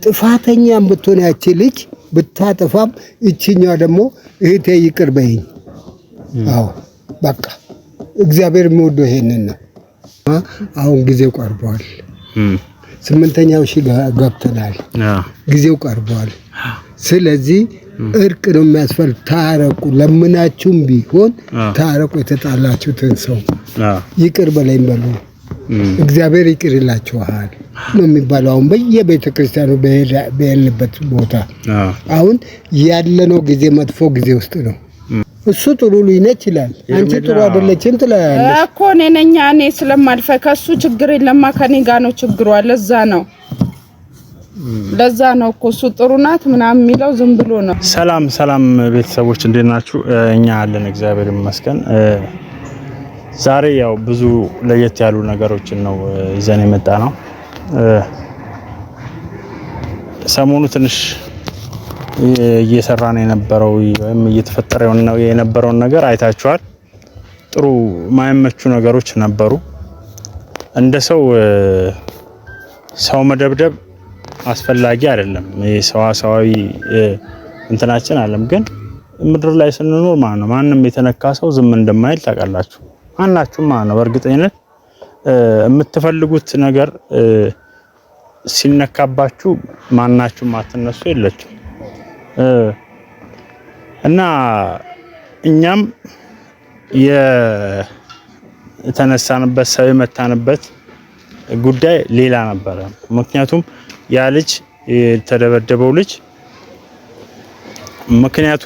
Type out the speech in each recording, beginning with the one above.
ጥፋተኛም ብትሆን ያቺ ልጅ ብታጠፋም እቺኛው ደግሞ እህቴ ይቅር በይኝ። አዎ በቃ እግዚአብሔር የሚወደው ይሄንን ነው። አሁን ጊዜው ቀርቧል። 8ኛው ሺህ ገብተናል። ጊዜው ቀርቧል። ስለዚህ እርቅ ነው የሚያስፈልግ። ታረቁ፣ ለምናችሁም ቢሆን ታረቁ። የተጣላችሁትን ሰው ይቅር በለኝ በሉ። እግዚአብሔር ይቅር ይላችኋል ነው የሚባለው። አሁን በየቤተ ክርስቲያኑ በሄድንበት ቦታ አሁን ያለነው ጊዜ መጥፎ ጊዜ ውስጥ ነው። እሱ ጥሩ ሊነች ይላል፣ አንቺ ጥሩ አይደለችም ትላለች እኮ። እኔ ስለማልፈ ከሱ ችግር የለማ ከኔ ጋር ነው ችግሩ። ለዛ ነው እኮ እሱ ጥሩ ናት ምናምን የሚለው ዝም ብሎ ነው። ሰላም ቤተሰቦች እንዴት ናችሁ? እኛ አለን እግዚአብሔር ይመስገን። ዛሬ ያው ብዙ ለየት ያሉ ነገሮችን ነው ይዘን የመጣ ነው። ሰሞኑ ትንሽ እየሰራን የነበረው ወይም እየተፈጠረ የነበረውን ነገር አይታችኋል። ጥሩ ማይመቹ ነገሮች ነበሩ። እንደ ሰው መደብደብ አስፈላጊ አይደለም። ሰዋዊ እንትናችን አለም። ግን ምድር ላይ ስንኖር ማንም የተነካ ሰው ዝም እንደማይል ታውቃላችሁ። ማናችሁም በእርግጠኝነት የምትፈልጉት ነገር ሲነካባችሁ ማናችሁም አትነሱ የለችም። እና እኛም የተነሳንበት ሰው የመታንበት ጉዳይ ሌላ ነበረ። ምክንያቱም ያ ልጅ የተደበደበው ልጅ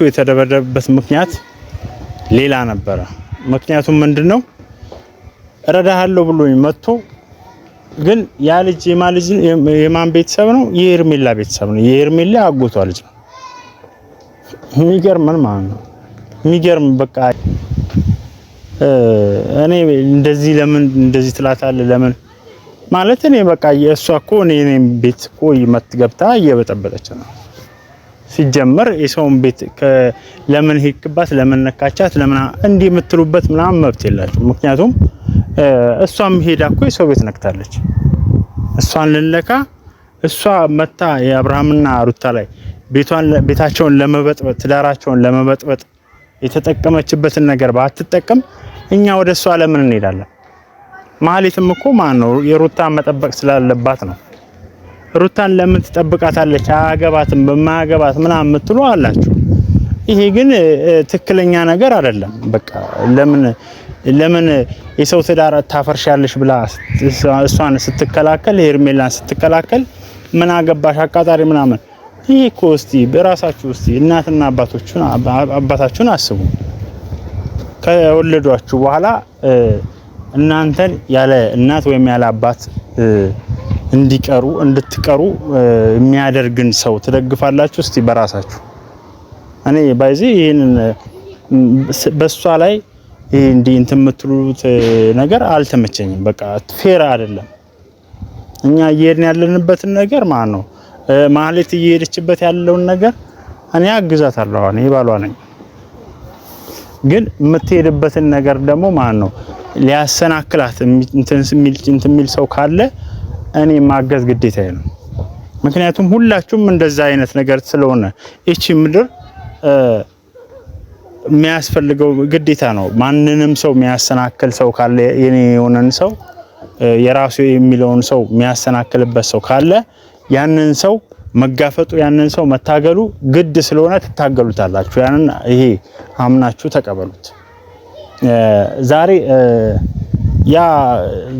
የተደበደበበት ምክንያት ሌላ ነበረ። ምክንያቱም ምንድነው? እረዳሃለሁ ብሎኝ መጥቶ ግን ያ ልጅ የማን ቤተሰብ ነው? የሄርሜላ ቤተሰብ ነው። የሄርሜላ አጎቷ ልጅ ነው። የሚገርም ማለት ነው። የሚገርም በቃ እኔ እንደዚህ ለምን እንደዚህ ትላታለህ? ለምን ማለት እኔ በቃ የእሷ እኮ እኔም ቤት እኮ ገብታ እየበጠበጠች ነው። ሲጀመር የሰውን ቤት ለምን ሄድክባት፣ ለምን ነካቻት፣ ለምን እንዲህ የምትሉበት ምናምን መብት የላችሁ። ምክንያቱም እሷም ሄዳ እኮ የሰው ቤት ነክታለች። እሷን ልንለካ እሷ መታ የአብርሃምና ሩታ ላይ ቤታቸውን ለመበጥበጥ ትዳራቸውን ለመበጥበጥ የተጠቀመችበትን ነገር ባትጠቀም እኛ ወደ እሷ ለምን እንሄዳለን? ማህሌትም እኮ ነው የሩታን መጠበቅ ስላለባት ነው። ሩታን ለምን ትጠብቃታለች? አያገባትም በማያገባት ምናምን የምትሉ አላችሁ። ይሄ ግን ትክክለኛ ነገር አይደለም። በቃ ለምን የሰው ትዳር ታፈርሻለሽ ብላ እሷን ስትከላከል፣ ሄርሜላን ስትከላከል ምን አገባሽ አቃጣሪ ምናምን። ይሄ እኮ እስቲ በራሳችሁ እስቲ እናትና አባታችሁን አስቡ። ከወለዷችሁ በኋላ እናንተን ያለ እናት ወይም ያለ አባት እንድትቀሩ የሚያደርግን ሰው ትደግፋላችሁ? እስቲ በራሳችሁ። እኔ ባይዚህ ይሄንን በሷ ላይ እንዲህ እንትን የምትሉት ነገር አልተመቸኝም። በቃ ፌር አይደለም። እኛ እየሄድን ያለንበትን ነገር ነው ማህሌት እየሄደችበት ያለውን ነገር እኔ አግዛታለሁ። እኔ ባሏ ነኝ። ግን የምትሄድበትን ነገር ደግሞ ነው ሊያሰናክላት እንትን የሚል ሰው ካለ እኔ ማገዝ ግዴታዬ ነው። ምክንያቱም ሁላችሁም እንደዛ አይነት ነገር ስለሆነ እቺ ምድር የሚያስፈልገው ግዴታ ነው። ማንንም ሰው የሚያሰናክል ሰው ካለ የኔ የሆነን ሰው የራሱ የሚለውን ሰው የሚያሰናክልበት ሰው ካለ ያንን ሰው መጋፈጡ ያንን ሰው መታገሉ ግድ ስለሆነ ትታገሉታላችሁ። ያንን ይሄ አምናችሁ ተቀበሉት። ዛሬ ያ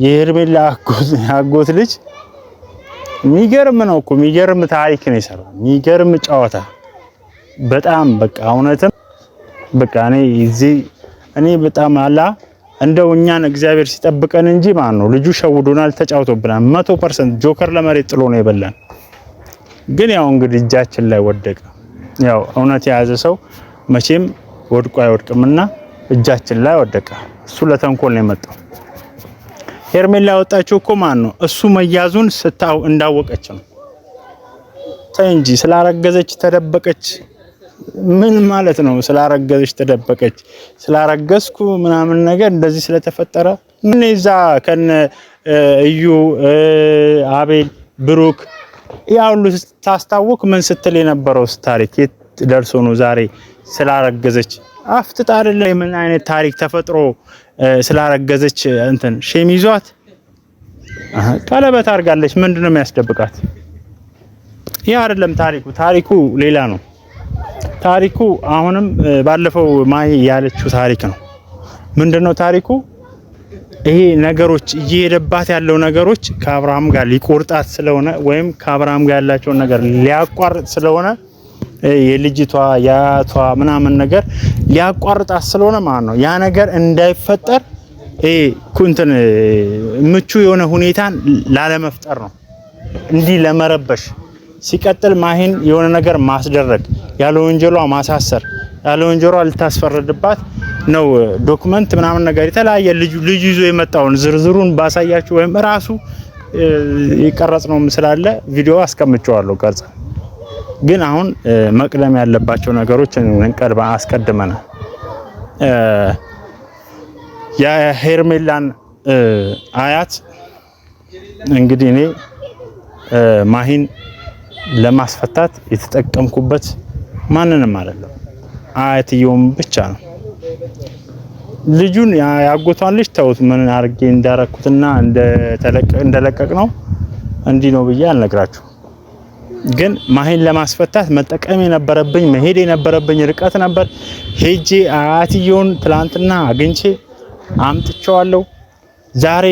የሄርሜላ አጎት ልጅ የሚገርም ነው እኮ የሚገርም ታሪክ ነው የሰራው። የሚገርም ጨዋታ በጣም በቃ እውነትም በቃ እኔ በጣም እንደው እኛን እግዚአብሔር ሲጠብቀን እንጂ ነው ልጁ ሸውዶናል፣ ተጫውቶብናል። 100% ጆከር ለመሬት ጥሎ ነው የበላን። ግን ያው እንግዲህ እጃችን ላይ ወደቀ። ያው እውነት የያዘ ሰው መቼም ወድቆ አይወድቅምና እጃችን ላይ ወደቀ። እሱ ለተንኮል ነው የመጣው። ሄርሜላ ያወጣችው እኮ ነው እሱ መያዙን ስታው እንዳወቀች ነው። ተይ እንጂ ስላረገዘች ተደበቀች ምን ማለት ነው? ስላረገዘች ተደበቀች። ስላረገዝኩ ምናምን ነገር እንደዚህ ስለተፈጠረ ምን ይዛ ከነ እዩ አቤል ብሩክ ያ ሁሉ ታስታውቅ ምን ስትል የነበረው ታሪክ የት ደርሶ ነው ዛሬ ስላረገዘች አፍጥጣ አይደለም ምን አይነት ታሪክ ተፈጥሮ ስላረገዘች እንትን ሼም ይዟት ቀለበት አርጋለች ምንድነው የሚያስደብቃት? ያ አይደለም ታሪኩ ሌላ ነው። ታሪኩ አሁንም ባለፈው ማይ ያለችው ታሪክ ነው። ምንድነው ታሪኩ? ይሄ ነገሮች እየሄደባት ያለው ነገሮች ከአብርሃም ጋር ሊቆርጣት ስለሆነ ወይም ከአብርሃም ጋር ያላቸው ነገር ሊያቋርጥ ስለሆነ የልጅቷ ያቷ ምናምን ነገር ሊያቋርጣት ስለሆነ ማለት ነው። ያ ነገር እንዳይፈጠር ኩንተን ምቹ የሆነ ሁኔታን ላለመፍጠር ነው እንዲህ ለመረበሽ። ሲቀጥል ማሂን የሆነ ነገር ማስደረግ ያለ ወንጀሏ ማሳሰር ያለ ወንጀሏ ልታስፈርድባት ነው። ዶክመንት ምናምን ነገር የተለያየ ልጅ ይዞ የመጣውን ዝርዝሩን ባሳያችሁ ወይም ራሱ ይቀረጽ ነው ስላለ ቪዲዮ አስቀምጨዋለሁ ቀርጸ። ግን አሁን መቅደም ያለባቸው ነገሮች እንቀርባ አስቀድመናል። የሄርሜላን አያት እንግዲህ እኔ ማሂን ለማስፈታት የተጠቀምኩበት ማንንም አይደለም አያትየውም ብቻ ነው። ልጁን ያጎቷን ልጅ ተውት ምን አርጌ እንዳረኩትና እንደለቀቅ ነው እንዲህ ነው ብዬ አልነግራችሁ። ግን ማሂን ለማስፈታት መጠቀም የነበረብኝ መሄድ የነበረብኝ ርቀት ነበር። ሄጄ አያትየውን ትላንትና አግኝቼ አምጥቼዋለሁ። ዛሬ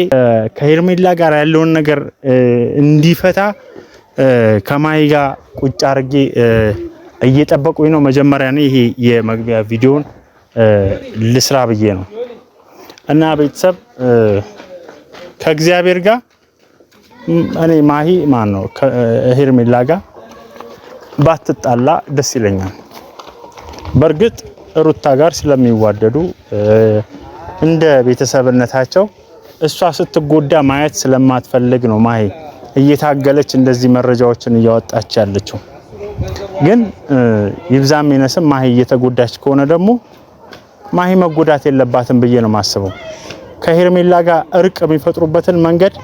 ከሄርሜላ ጋር ያለውን ነገር እንዲፈታ ከማሂ ጋር ቁጭ አርጌ እየጠበቁኝ ነው። መጀመሪያ ነው ይሄ የመግቢያ ቪዲዮን ልስራ ብዬ ነው እና ቤተሰብ ከእግዚአብሔር ጋር እኔ ማሂ ማን ነው ከሄርሜላ ጋር ባትጣላ ደስ ይለኛል። በርግጥ ሩታ ጋር ስለሚዋደዱ እንደ ቤተሰብነታቸው እሷ ስትጎዳ ማየት ስለማትፈልግ ነው ማሂ እየታገለች እንደዚህ መረጃዎችን እያወጣች ያለችው። ግን ይብዛም ይነስም ማሂ እየተጎዳች ከሆነ ደግሞ ማሂ መጎዳት የለባትም ብዬ ነው ማስበው። ከሄርሜላ ጋር እርቅ የሚፈጥሩበትን መንገድ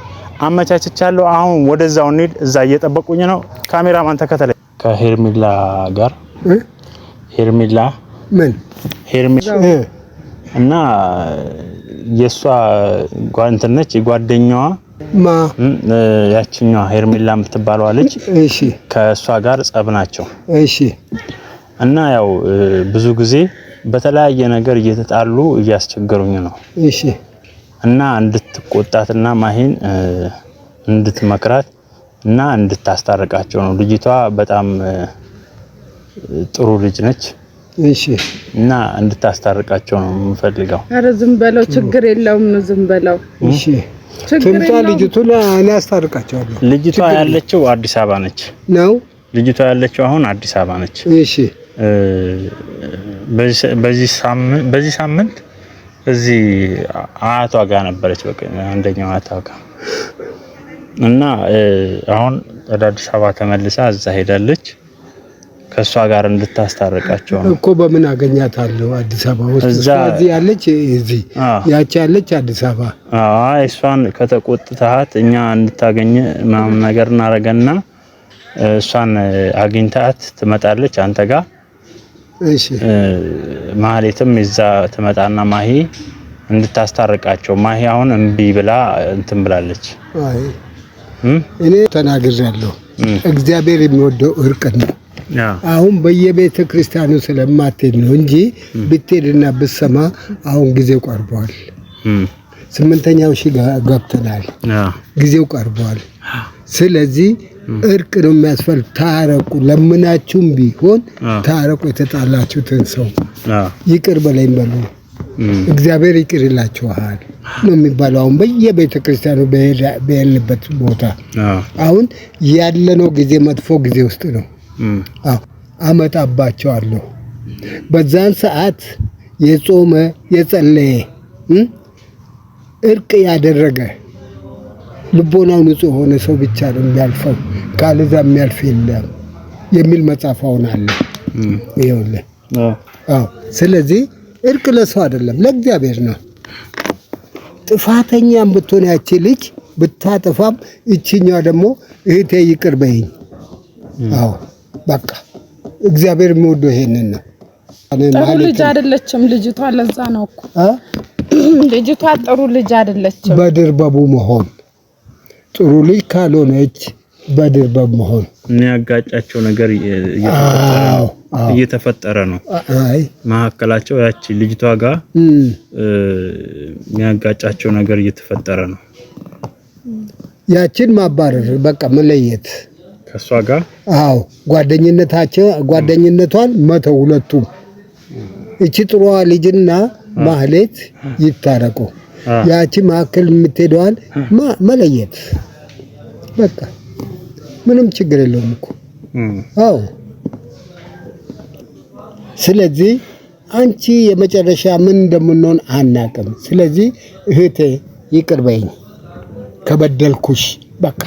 አመቻችቻለሁ። አሁን ወደዛው እንሂድ። እዛ እየጠበቁኝ ነው። ካሜራማን ተከተለ። ከሄርሜላ ጋር ሄርሜላ ምን ሄርሜላ እና የሷ ጓንተነች የጓደኛዋ ያቺኛዋ ሄርሜላ የምትባለው ልጅ እሺ ከሷ ጋር ጸብ ናቸው። እሺ እና ያው ብዙ ጊዜ በተለያየ ነገር እየተጣሉ እያስቸገሩኝ ነው። እሺ እና እንድትቆጣትና ማሂን እንድትመክራት እና እንድታስታርቃቸው ነው። ልጅቷ በጣም ጥሩ ልጅ ነች። እሺ እና እንድታስታርቃቸው ነው የምፈልገው። አረ ዝም በለው ችግር የለውም ነው ዝም በለው። እሺ ትምጣ ልጅቱን እኔ አስታርቃቸዋለሁ። ልጅቷ ያለችው አዲስ አበባ ነች ነው። ልጅቷ ያለችው አሁን አዲስ አበባ ነች። እሺ በዚህ ሳምንት እዚህ አያቷ ጋር ነበረች። በቃ አንደኛው አያቷ ጋር እና አሁን ወደ አዲስ አበባ ተመልሳ እዛ ሄዳለች። ከሷ ጋር እንድታስታርቃቸው ነው እኮ። በምን አገኛታለሁ? አዲስ አበባ ውስጥ እዚህ ያለች እዚህ ያቺ ያለች አዲስ አበባ። አይ እሷን ከተቆጥታት እኛ እንድታገኝ ምናምን ነገር እናረጋና እሷን አግኝታት ትመጣለች አንተ ጋር። እሺ ማህሌትም እዛ ትመጣና ማሂ እንድታስታርቃቸው። ማሂ አሁን እምቢ ብላ እንትን ብላለች። አይ እኔ ተናግሬያለሁ። እግዚአብሔር የሚወደው እርቅ ነው። አሁን በየቤተ ክርስቲያኑ ስለማትሄድ ነው እንጂ ብትሄድና ብትሰማ አሁን ጊዜው ቀርቧል። 8ኛው ሺህ ገብተናል። ጊዜው ቀርቧል። ስለዚህ እርቅ ነው የሚያስፈልግ። ታረቁ፣ ለምናችሁም ቢሆን ታረቁ። የተጣላችሁትን ሰው ይቅር በለኝ በሉ። እግዚአብሔር ይቅር ይላችኋል ነው የሚባለው። አሁን በየቤተ ክርስቲያኑ በሄድንበት ቦታ አሁን ያለነው ጊዜ መጥፎ ጊዜ ውስጥ ነው። አመጣባቸዋለሁ። በዛን ሰዓት የጾመ የጸለየ እርቅ ያደረገ ልቦናው ንጹህ የሆነ ሰው ብቻ ነው የሚያልፈው፣ ካለዛ የሚያልፍ የለም የሚል መጽሐፍ አሁን አለ። ይኸውልህ ስለዚህ እርቅ ለሰው አይደለም ለእግዚአብሔር ነው። ጥፋተኛም ብትሆን ያቺ ልጅ ብታጠፋም እቺኛዋ ደግሞ እህቴ ይቅር በይኝ አዎ በቃ እግዚአብሔር የሚወደው ይሄንን ነው። ጥሩ ልጅ አይደለችም ልጅቷ። ለዛ ነው እኮ ልጅቷ ጥሩ ልጅ አይደለችም። በድርበቡ መሆን ጥሩ ልጅ ካልሆነች በድርበብ መሆን የሚያጋጫቸው ነገር እየተፈጠረ ነው። አይ ማከላቸው ያቺ ልጅቷ ጋር የሚያጋጫቸው ነገር እየተፈጠረ ነው። ያችን ማባረር በቃ መለየት ከሷ ጋር አዎ ጓደኝነቷን መተው ሁለቱም እቺ ጥሩ ልጅና ማህሌት ይታረቁ። ያቺ ማከል የምትሄደዋል መለየት በቃ ምንም ችግር የለውም እኮ አዎ። ስለዚህ አንቺ የመጨረሻ ምን እንደምንሆን አናቅም። ስለዚህ እህቴ ይቅር በይኝ ከበደልኩሽ፣ በቃ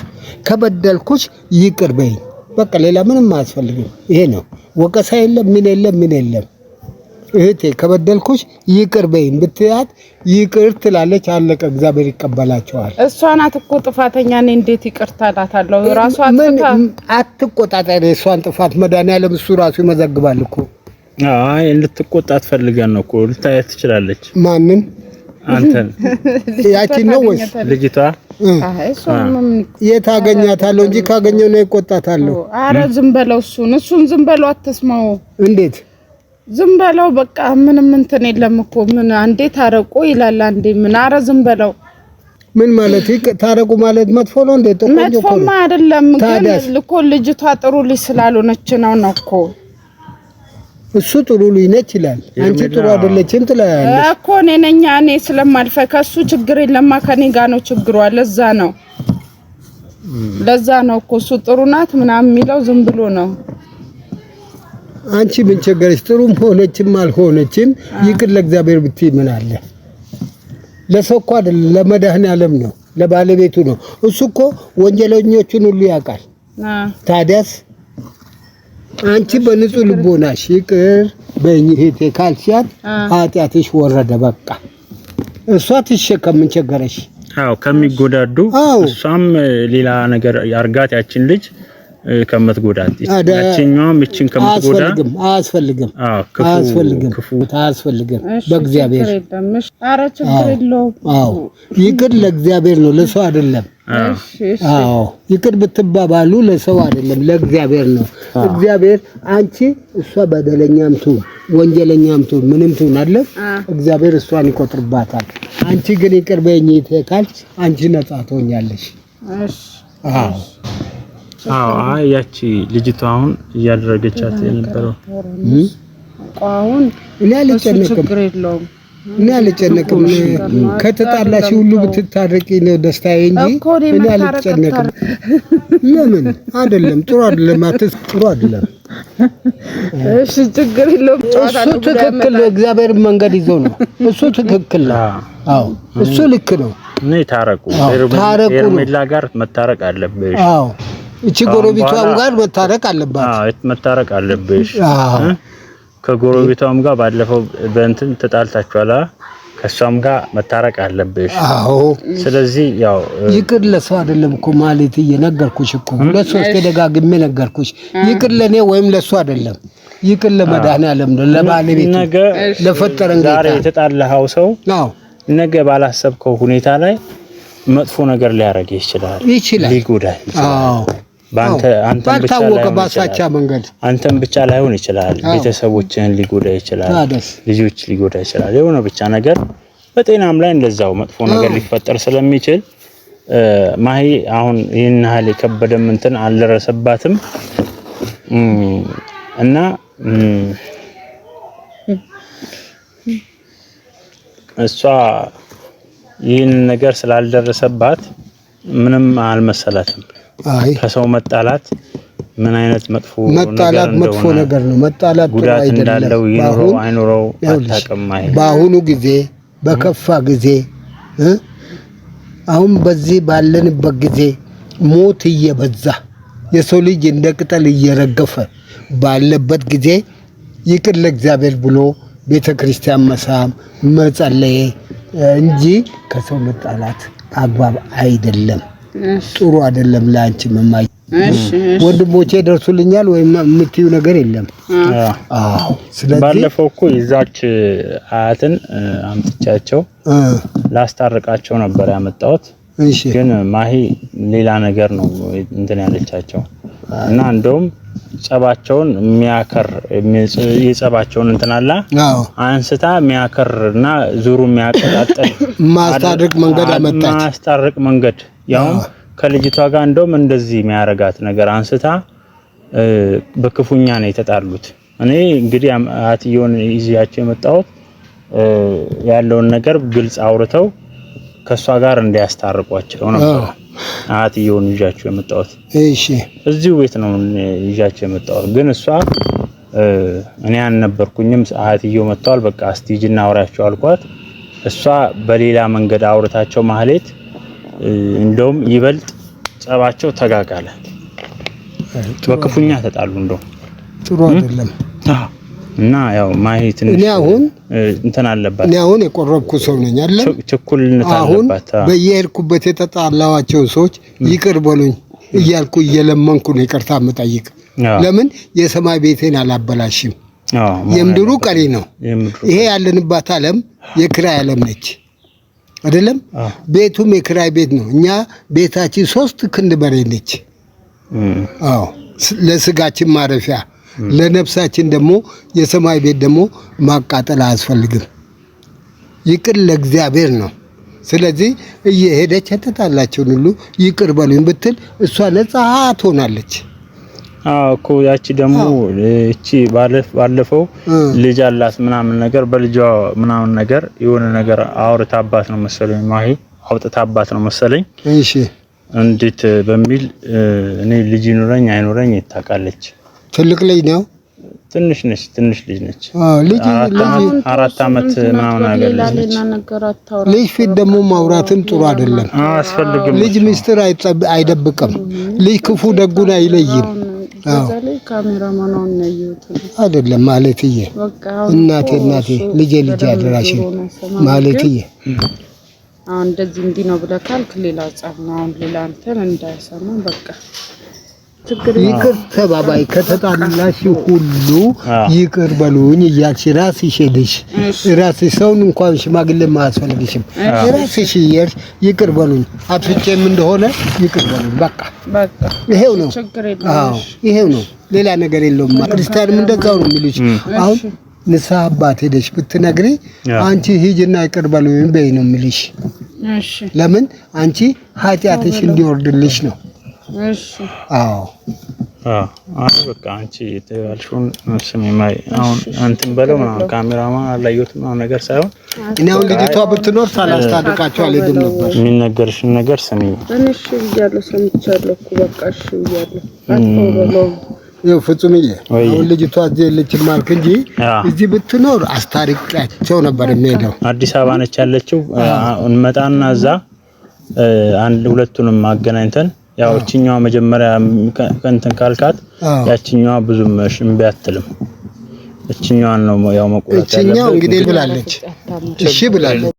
ከበደልኩሽ ይቅር በይኝ በቃ። ሌላ ምንም አያስፈልግም። ይሄ ነው ወቀሳ የለም ምን የለም። እህቴ ከበደልኩሽ ይቅር በይኝ ብትያት ይቅር ትላለች። አለቀ። እግዚአብሔር ይቀበላቸዋል። እሷ ናት እኮ ጥፋተኛ። እኔ እንዴት ይቅርታ እላታለሁ? ራሷ አትቆጣጠሪ የእሷን ጥፋት። መድኃኒዓለም እሱ ራሱ ይመዘግባል እኮ። አይ እንድትቆጣት ፈልገን ነው እኮ። ልታያት ትችላለች። ማንን? አንተን። ያቺን ነው ወይስ ልጅቷ? አይ እሷንም የት አገኛታለሁ እንጂ ካገኘው ነው ይቆጣታለሁ። ኧረ ዝም በለው እሱን ዝም በለው፣ አትስማው። እንዴት ዝም በለው በቃ። ምንም እንትን የለም እኮ። ምን አንዴ ታረቁ ይላል፣ አንዴ ምን። ኧረ ዝም በለው። ምን ማለት ታረቁ ማለት መጥፎ ነው እንዴ? መጥፎማ አይደለም፣ ግን እኮ ልጅቷ ጥሩ ልጅ ስላልሆነች ነው እኮ። እሱ ጥሩ ልጅ ነች ይላል፣ አንቺ ጥሩ አይደለችም ትላለች እኮ። እኔ ስለማልፈ ከሱ ችግር የለማ ከኔ ጋር ነው ችግሯ። ለዛ ነው እኮ እሱ ጥሩ ናት ምናምን የሚለው ዝም ብሎ ነው። አንቺ ምን ቸገረሽ? ጥሩም ሆነችም አልሆነችም ይቅር ለእግዚአብሔር ብትይ ምን አለ? ለሰው እኮ አይደለም ለመድኃኒዓለም ነው፣ ለባለቤቱ ነው። እሱ እኮ ወንጀለኞቹን ሁሉ ያውቃል። ታዲያስ አንቺ በንጹህ ልቦናሽ ይቅር በእኚህ እህቴ ካልሻት ኃጢአትሽ ወረደ በቃ። እሷ ትሸከም ምን ቸገረሽ? አዎ ከሚጎዳዱ እሷም ሌላ ነገር ያርጋት ያችን ልጅ ከመትጎዳት ያቺኛውም እቺን ከመትጎዳ አያስፈልግም። በእግዚአብሔር ኧረ ችግር የለውም። አዎ ይቅር ለእግዚአብሔር ነው ለሰው አይደለም። አዎ ይቅር ብትባባሉ ለሰው አይደለም ለእግዚአብሔር ነው። እግዚአብሔር አንቺ እሷ በደለኛም ትሁን ወንጀለኛም ትሁን ምንም ትሁን አለ እግዚአብሔር እሷን ይቆጥርባታል። አንቺ ግን ይቅር በይኝ ካልሽ አንቺ ነጻ ትሆኛለሽ። አዎ ያቺ ልጅቷ አሁን እያደረገቻት የነበረው አሁን እኔ አልጨነቅም። ከተጣላሽ ሁሉ ብትታረቂ ነው ደስታዬ እንጂ እኔ አልጨነቅም። ለምን አይደለም? ጥሩ አይደለም። እሺ ችግር የለውም። እሱ ትክክል ነው። እግዚአብሔር መንገድ ይዞ ነው። እሱ ትክክል ነው። አዎ እሱ ልክ ነው። እኔ ታረቁ ኤርሜላ ጋር መታረቅ አለብሽ። አዎ እቺ ጎረቤቷም ጋር መታረቅ አለባት። መታረቅ አለብሽ። ከጎረቤቷም ጋር ባለፈው በእንትን ተጣልታችኋላ። ከሷም ጋር መታረቅ አለብሽ። አዎ ስለዚህ ያው ይቅር ለሰው አይደለም እኮ ማለት እየነገርኩሽ እኮ ሁለት ሶስት ደጋግሜ ነገርኩሽ። ይቅር ለኔ ወይም ለሱ አይደለም፣ ይቅር ለመድኃኒዓለም ነው፣ ለባለቤቱ ለፈጠረን ጌታ። ዛሬ የተጣላኸው ሰው ነገ ባላሰብከው ሁኔታ ላይ መጥፎ ነገር ሊያረግ ይችላል፣ ሊጎዳ ይችላል። አንተን ብቻ ላይሆን ይችላል፣ ቤተሰቦችን ሊጎዳ ይችላል፣ ልጆች ሊጎዳ ይችላል። የሆነ ብቻ ነገር በጤናም ላይ እንደዛው መጥፎ ነገር ሊፈጠር ስለሚችል ማሂ አሁን ይሄን ያህል የከበደም እንትን አልደረሰባትም እና እሷ ይሄን ነገር ስላልደረሰባት ምንም አልመሰላትም። ከሰው መጣላት ምን አይነት መጥፎ ነገር ነው። መጣላት ጉዳት እንዳለው ይኖረው አይኖረው አታውቅም። በአሁኑ ጊዜ በከፋ ጊዜ አሁን በዚህ ባለንበት ጊዜ ሞት እየበዛ የሰው ልጅ እንደ ቅጠል እየረገፈ ባለበት ጊዜ ይቅር ለእግዚአብሔር ብሎ ቤተክርስቲያን መሳም መጸለይ እንጂ ከሰው መጣላት አግባብ አይደለም፣ ጥሩ አይደለም። ላንቺ መማይ ወንድሞቼ ደርሱልኛል ወይም የምትዩ ነገር የለም። አዎ ስለዚህ ባለፈው እኮ ይዛች አያትን አምጥቻቸው ላስታርቃቸው ነበር ያመጣሁት። እሺ ግን ማሂ ሌላ ነገር ነው እንትን ያለቻቸው እና እንደውም ጸባቸውን የሚያከር የጸባቸውን እንትን አላ አንስታ የሚያከርና ዙሩ የሚያቀጣጥል ማስታረቅ መንገድ ያው ከልጅቷ ጋር እንደውም እንደዚህ የሚያረጋት ነገር አንስታ በክፉኛ ነው የተጣሉት። እኔ እንግዲህ አትየውን ይዚያቸው የመጣሁት ያለውን ነገር ግልጽ አውርተው ከሷ ጋር እንዲያስታርቋቸው ነበር። አትየውን ይዣቸው የመጣሁት እሺ እዚሁ ቤት ነው ይዣቸው የመጣሁት። ግን እሷ እኔ አልነበርኩኝም። አትየው መጣው በቃ አስቲጅና አውራቸው አልኳት። እሷ በሌላ መንገድ አውርታቸው ማህሌት እንደውም ይበልጥ ጸባቸው ተጋጋለ። በክፉኛ ተጣሉ። እንደው ጥሩ አይደለም። እና ያው ማሂ ትንሽ እኔ አሁን እንትን አለባት። እኔ አሁን የቆረብኩ ሰው ነኝ አይደል? ችኩልነት አለባት። በየሄድኩበት የተጣላዋቸው ሰዎች ይቅር በሉኝ እያልኩ እየለመንኩ ነው ይቅርታ የምጠይቅ። ለምን የሰማይ ቤቴን አላበላሽም። የምድሩ ቀሪ ነው። ይሄ ያለንባት ዓለም የክራይ ዓለም ነች አይደለም? ቤቱም የክራይ ቤት ነው። እኛ ቤታችን 3 ክንድ በሬ ነች። አዎ ለስጋችን ማረፊያ፣ ለነፍሳችን ደግሞ የሰማይ ቤት ደግሞ ማቃጠል አያስፈልግም። ይቅር ለእግዚአብሔር ነው። ስለዚህ እየሄደች ተጣላችሁን ሁሉ ይቅር በሉኝ ብትል እሷ ነፃ ትሆናለች። እኮ ያቺ ደግሞ እቺ ባለፈው ልጅ አላት ምናምን ነገር በልጇ ምናምን ነገር የሆነ ነገር አውርታባት ነው መሰለኝ ማሂ አውጥታባት ነው መሰለኝ። እሺ እንዴት በሚል እኔ ልጅ ይኖረኝ አይኖረኝ ይታቃለች። ትልቅ ልጅ ነው? ትንሽ ነች። ትንሽ ልጅ ነች። ልጅ 4 አመት ምናምን ነገር ልጅ ፊት ደግሞ ማውራትም ጥሩ አይደለም። አያስፈልግም። ልጅ ሚስጥር አይደብቅም። ልጅ ክፉ ደጉን አይለይም። ካሜራማኑን ነይዩት አይደለም ማለትዬ እናቴ ልጄ አደራሽን ማለትዬ አሁን እንደዚህ እንዲህ ነው ብለህ ካልክ ሌላ ጻፍ ነው። አሁን ሌላ እንትን እንዳይሰማ በቃ ይቅር ተባባይ ከተጣላሽ ሁሉ ይቅር በሉኝ እያልሽ ራስሽ ሄደሽ ራስሽ ሰውን እንኳን ሽማግሌ ማያስፈልግሽም ራስሽ ይቅር በሉኝ አጥፍቼም እንደሆነ ይቅር በሉኝ በቃ ይሄው ነው። አዎ ይሄው ነው። ሌላ ነገር የለውም። ክርስቲያንም እንደዛው ነው የሚሉሽ። አሁን ንስሐ አባት ሄደሽ ብትነግሪ አንቺ ሂጂና ይቅር በሉኝ በይ ነው የሚልሽ። እሺ ለምን አንቺ ኃጢአትሽ እንዲወርድልሽ ነው። እሺ አዎ በቃ አንቺ ተባልሽውን ስሜማይ አሁን አንተም በለው ነው ካሜራማን አላየሁት ነው ነገር ሳይሆን እኔ አሁን ልጅቷ ብትኖር ሳላስታርቃቸው አልሄድም ነበር። የሚነገርሽን ነገር ስሚ። እሺ ብያለሁ፣ ሰምቻለሁ እኮ በቃ እሺ ብያለሁ። አትወለው ይኸው ፍጹምዬ አሁን ልጅቷ እዚህ የለችም ማልክ እንጂ እዚህ ብትኖር አስታርቃቸው ነበር የሚሄደው። አዲስ አበባ ነች ያለችው። እንመጣና እዛ አንድ ሁለቱንም ማገናኝተን ያው እቺኛዋ መጀመሪያ ከእንትን ካልካት ያቺኛዋ ብዙም እምቢ አትልም። እቺኛዋን ነው ያው መቆጣጠር ያለበት። እቺኛው እንግዲህ ብላለች፣ እሺ ብላለች።